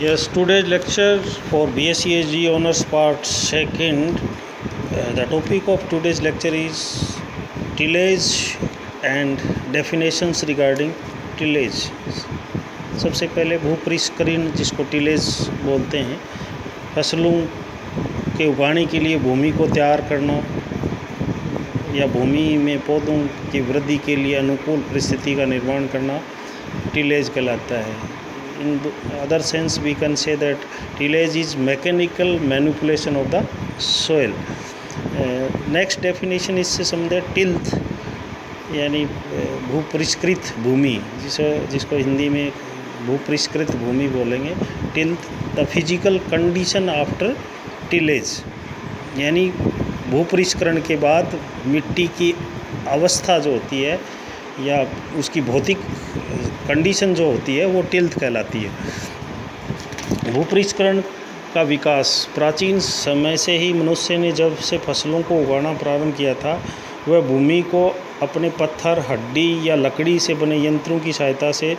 Yes, today's lecture for BSc AG Honors Part 2nd. The topic of today's lecture is tillage and definitions regarding tillage. सबसे पहले भूपरिष्करण जिसको tillage बोलते हैं, फसलों के उगाने के लिए भूमि को तैयार करना या भूमि में पौधों की वृद्धि के लिए अनुकूल परिस्थिति का निर्माण करना टिलेज कहलाता है. In other sense, we can say that tillage is mechanical manipulation of the soil. Next definition is समझे tilth यानी भूपरिष्कृत भूमि, जिसको हिंदी में भूपरिष्कृत भूमि बोलेंगे. tilth the physical condition after tillage, यानी भूपरिष्करण के बाद मिट्टी की अवस्था जो होती है या उसकी भौतिक कंडीशन जो होती है वो टिल्थ कहलाती है. भूपरिष्करण का विकास प्राचीन समय से ही मनुष्य ने जब से फसलों को उगाना प्रारंभ किया था, वह भूमि को अपने पत्थर, हड्डी या लकड़ी से बने यंत्रों की सहायता से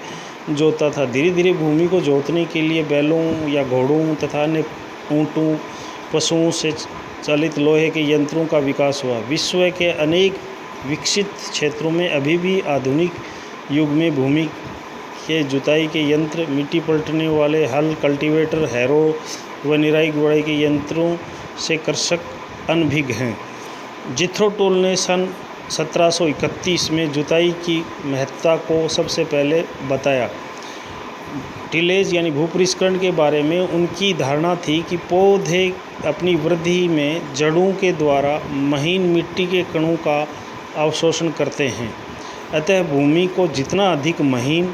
जोतता था. धीरे धीरे भूमि को जोतने के लिए बैलों या घोड़ों तथा अन्य ऊँटों, पशुओं से चालित लोहे के यंत्रों का विकास हुआ. विश्व के अनेक विकसित क्षेत्रों में अभी भी आधुनिक युग में भूमि के जुताई के यंत्र, मिट्टी पलटने वाले हल, कल्टीवेटर, हैरो व निराई गुड़ाई के यंत्रों से कृषक अनभिज्ञ हैं. जिथ्रो टूल ने सन 1731 में जुताई की महत्ता को सबसे पहले बताया. टिलेज यानी भूपरिष्करण के बारे में उनकी धारणा थी कि पौधे अपनी वृद्धि में जड़ों के द्वारा महीन मिट्टी के कणों का अवशोषण करते हैं. अतः भूमि को जितना अधिक महीन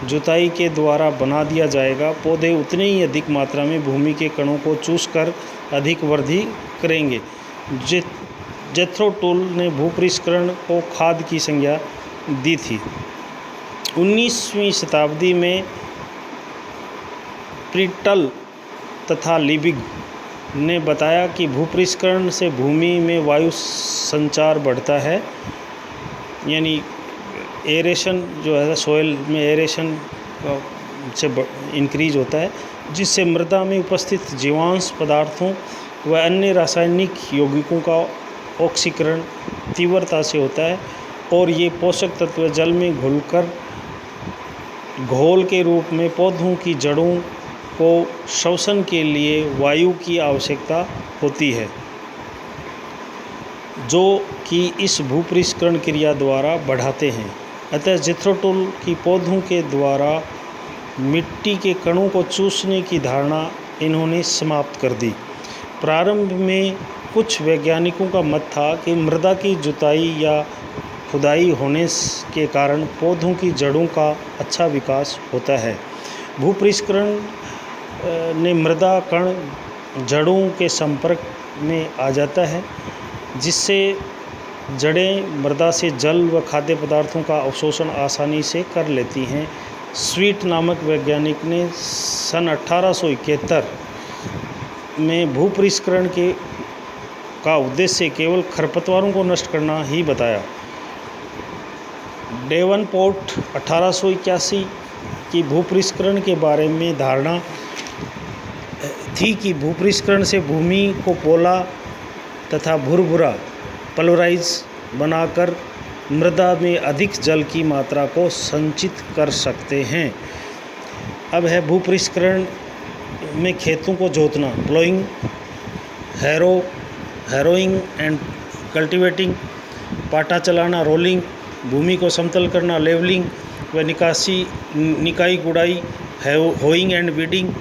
जुताई के द्वारा बना दिया जाएगा, पौधे उतने ही अधिक मात्रा में भूमि के कणों को चूसकर अधिक वृद्धि करेंगे. जेथ्रो टूल ने भूपरिष्करण को खाद की संज्ञा दी थी. 19वीं शताब्दी में प्रीटल तथा लिबिग ने बताया कि भूपरिष्करण से भूमि में वायु संचार बढ़ता है, यानी एरेशन जो है सॉइल में एरेशन से इंक्रीज होता है, जिससे मृदा में उपस्थित जीवांश पदार्थों व अन्य रासायनिक यौगिकों का ऑक्सीकरण तीव्रता से होता है और ये पोषक तत्व जल में घुलकर घोल के रूप में पौधों की जड़ों को श्वसन के लिए वायु की आवश्यकता होती है, जो कि इस भूपरिष्करण क्रिया द्वारा बढ़ाते हैं. अतः जेथ्रो टूल की पौधों के द्वारा मिट्टी के कणों को चूसने की धारणा इन्होंने समाप्त कर दी. प्रारंभ में कुछ वैज्ञानिकों का मत था कि मृदा की जुताई या खुदाई होने के कारण पौधों की जड़ों का अच्छा विकास होता है. भूपरिष्करण ने मृदा कण जड़ों के संपर्क में आ जाता है, जिससे जड़ें मृदा से जल व खाद्य पदार्थों का अवशोषण आसानी से कर लेती हैं. स्वीट नामक वैज्ञानिक ने सन 1871 में भूपरिष्करण का उद्देश्य केवल खरपतवारों को नष्ट करना ही बताया. डेवनपोर्ट 1881 की भूपरिष्करण के बारे में धारणा थी कि भूपरिष्करण से भूमि को पोला तथा भुरभुरा पल्वराइज बनाकर मृदा में अधिक जल की मात्रा को संचित कर सकते हैं. अब है भूपरिष्करण में खेतों को जोतना, प्लोइंग, हैरोइंग एंड कल्टीवेटिंग, पाटा चलाना, रोलिंग, भूमि को समतल करना, लेवलिंग व निकाई गुड़ाई, होइंग एंड वीडिंग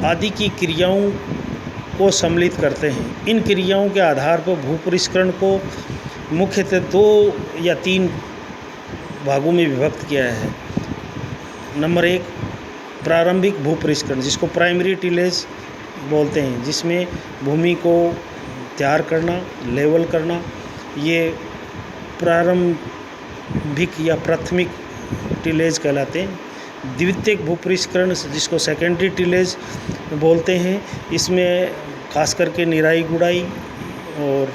आदि की क्रियाओं को सम्मिलित करते हैं. इन क्रियाओं के आधार पर भूपरिष्करण को मुख्यतः 2 या 3 भागों में विभक्त किया है. नंबर 1, प्रारंभिक भूपरिष्करण, जिसको प्राइमरी टिलेज बोलते हैं, जिसमें भूमि को तैयार करना, लेवल करना, ये प्रारंभिक या प्राथमिक टिलेज कहलाते हैं. द्वितीयक भूपरिष्करण, जिसको सेकेंडरी टिलेज बोलते हैं, इसमें खास करके निराई गुड़ाई और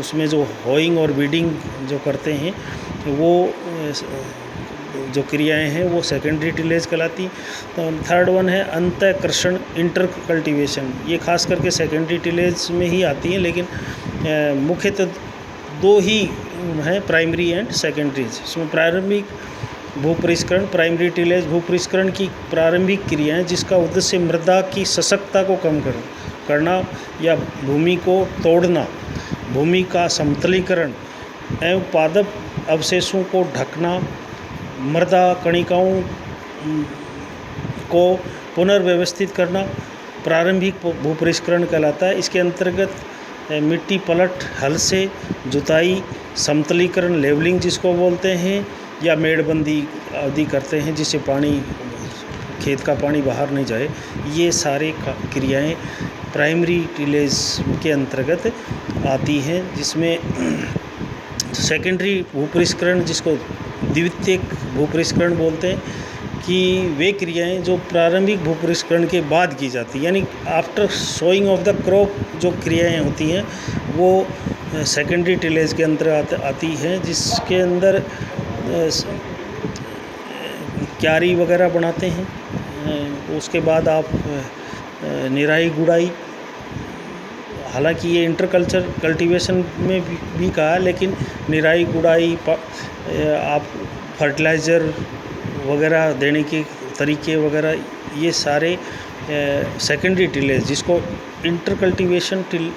उसमें जो होइंग और वीडिंग जो करते हैं वो जो क्रियाएं हैं वो सेकेंडरी टिलेज कहलाती। तो थर्ड वन है अंतःकर्षण इंटर कल्टीवेशन, ये खास करके सेकेंडरी टिलेज में ही आती हैं, लेकिन मुख्यतः दो ही हैं, प्राइमरी एंड सेकेंडरीज। इसमें प्रारंभिक भूपरिष्करण, प्राइमरी टिलेज भूपरिष्करण की प्रारंभिक क्रियाएं जिसका उद्देश्य मृदा की सशक्तता को कम करना या भूमि को तोड़ना, भूमि का समतलीकरण एवं पादप अवशेषों को ढकना, मृदा कणिकाओं को पुनर्व्यवस्थित करना प्रारंभिक भूपरिष्करण कहलाता है। इसके अंतर्गत मिट्टी पलट, हल से जुताई, समतलीकरण लेवलिंग जिसको बोलते हैं, या मेड़बंदी आदि करते हैं जिससे पानी, खेत का पानी बाहर नहीं जाए। ये सारे क्रियाएं प्राइमरी टिलेज के अंतर्गत आती हैं, जिसमें सेकेंडरी भूपरिष्करण जिसको द्वितीयक भूपरिष्करण बोलते हैं, कि वे क्रियाएं जो प्रारंभिक भूपरिष्करण के बाद की जाती हैं, यानी after sowing of the crop जो क्रियाएं होती हैं वो सेकेंडरी टिलेज के अंतर्गत आती हैं, जिसके अंदर क्यारी वगैरह बनाते हैं। उसके बाद आप निराई गुड़ाई, हालांकि ये इंटरकल्चर कल्टीवेशन में भी कहा है, लेकिन निराई गुड़ाई, आप फर्टिलाइज़र वगैरह देने के तरीके वगैरह, ये सारे सेकेंडरी टिलेज जिसको इंटर कल्टीवेशन टिल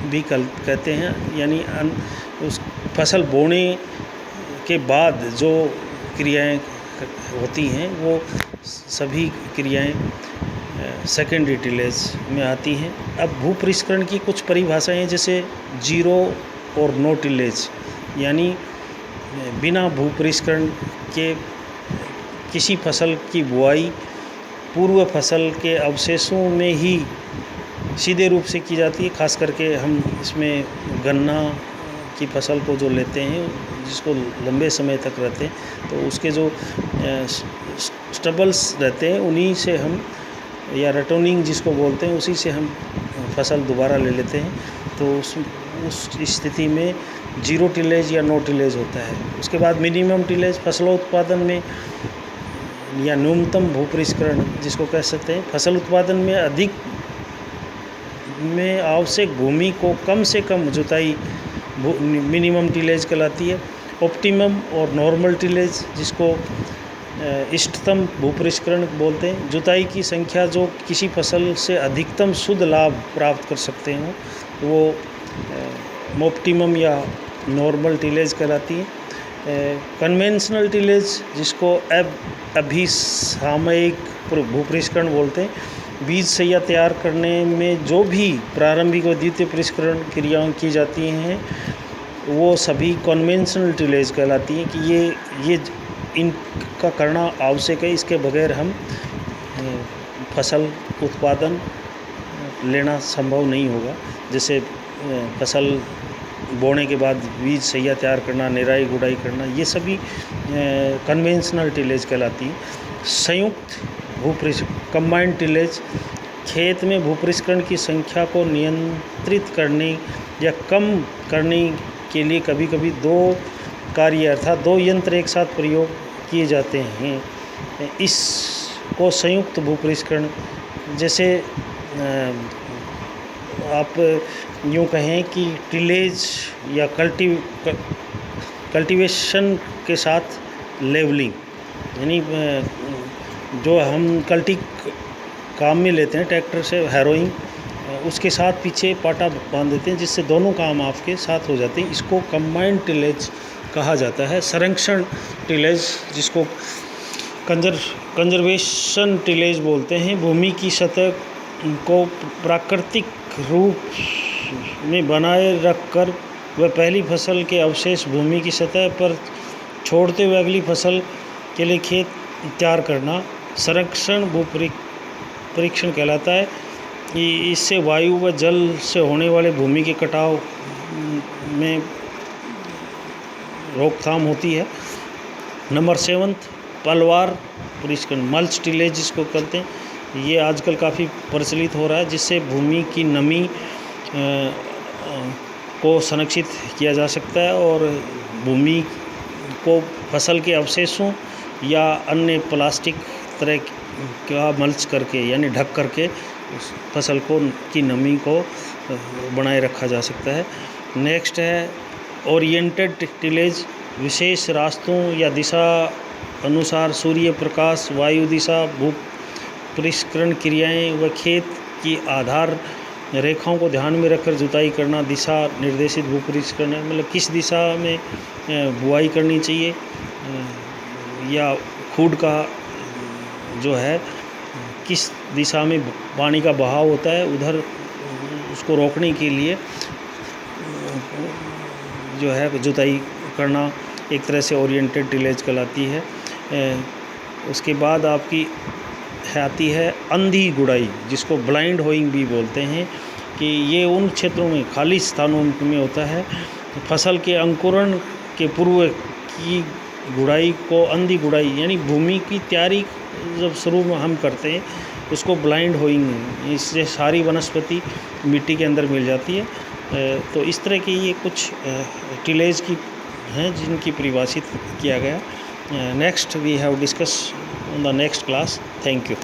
भी कहते हैं, यानी उस फसल बोने के बाद जो क्रियाएं होती हैं वो सभी क्रियाएं सेकेंडरी टिलेज में आती हैं। अब भूपरिष्करण की कुछ परिभाषाएं हैं, जैसे जीरो और नो टिलेज, यानी बिना भूपरिष्करण के किसी फसल की बुआई पूर्व फसल के अवशेषों में ही सीधे रूप से की जाती है। खास करके हम इसमें गन्ना की फसल को जो लेते हैं, जिसको लंबे समय तक रहते हैं, तो उसके जो स्टबल्स रहते हैं उन्हीं से हम, या रटोनिंग जिसको बोलते हैं, उसी से हम फसल दोबारा ले लेते हैं। तो उस स्थिति में जीरो टिलेज या नो टिलेज होता है। उसके बाद मिनिमम टिलेज, फसलों उत्पादन में या न्यूनतम भूपरिष्करण जिसको कह सकते हैं, फसल उत्पादन में अधिक में आवश्यक भूमि को कम से कम जुताई मिनिमम टिलेज कहलाती है। ऑप्टिमम और नॉर्मल टिलेज जिसको इष्टतम भूपरिष्करण बोलते हैं, जुताई की संख्या जो किसी फसल से अधिकतम शुद्ध लाभ प्राप्त कर सकते हों, वो ऑप्टिमम या नॉर्मल टिलेज कहलाती है। कन्वेंशनल टिलेज जिसको अभिसामयिक भूपरिष्करण बोलते हैं, बीज सैया तैयार करने में जो भी प्रारंभिक और द्वितीय परिष्करण क्रियाएं की जाती हैं वो सभी कन्वेंशनल टिलेज कहलाती हैं, कि ये इनका करना आवश्यक है, इसके बगैर हम फसल उत्पादन लेना संभव नहीं होगा। जैसे फसल बोने के बाद बीज सैया तैयार करना, निराई गुड़ाई करना, ये सभी कन्वेंशनल टिलेज कहलाती है। संयुक्त कंबाइंड टिलेज, खेत में भूपरिष्करण की संख्या को नियंत्रित करने या कम करने के लिए कभी कभी दो कार्य अर्थात दो यंत्र एक साथ प्रयोग किए जाते हैं। इसको संयुक्त भूपरिष्करण, जैसे आप यूँ कहें कि टिलेज या कल्टीवेशन के साथ लेवलिंग, यानी जो हम कल्टी काम में लेते हैं ट्रैक्टर से, हैरोइंग, उसके साथ पीछे पाटा बांध देते हैं, जिससे दोनों काम आपके साथ हो जाते हैं। इसको कंबाइंड टिलेज कहा जाता है। संरक्षण टिलेज जिसको कंजर्वेशन टिलेज बोलते हैं, भूमि की सतह को प्राकृतिक रूप में बनाए रखकर वह पहली फसल के अवशेष भूमि की सतह पर छोड़ते हुए अगली फसल के लिए खेत तैयार करना संरक्षण भूपरिष्करण कहलाता है। इससे वायु व जल से होने वाले भूमि के कटाव में रोकथाम होती है। नंबर 7 पलवार परिष्करण, मल्च टिलेज जिसको कहते हैं, ये आजकल काफ़ी प्रचलित हो रहा है, जिससे भूमि की नमी को संरक्षित किया जा सकता है और भूमि को फसल के अवशेषों या अन्य प्लास्टिक तरह का मल्च करके यानी ढक करके उस फसल को की नमी को बनाए रखा जा सकता है। नेक्स्ट है ओरिएंटेड टिलेज, विशेष रास्तों या दिशा अनुसार सूर्य प्रकाश, वायु दिशा, भू परिष्करण क्रियाएं व खेत की आधार रेखाओं को ध्यान में रखकर जुताई करना। दिशा निर्देशित भू परिष्करण मतलब किस दिशा में बुआई करनी चाहिए या खूड का जो है किस दिशा में पानी का बहाव होता है उधर उसको रोकने के लिए जो है जुताई करना एक तरह से ओरिएंटेड टिलेज कहलाती है। उसके बाद आपकी आती है अंधी गुड़ाई, जिसको ब्लाइंड होइंग भी बोलते हैं, कि ये उन क्षेत्रों में खाली स्थानों में होता है। फसल के अंकुरण के पूर्व की गुड़ाई को अंधी गुड़ाई यानी भूमि की तैयारी जब शुरू में हम करते हैं उसको ब्लाइंड होइंग, इससे सारी वनस्पति मिट्टी के अंदर मिल जाती है। तो इस तरह की ये कुछ टिलेज की हैं जिनकी परिभाषित किया गया। Next we have discuss on the next class. Thank you.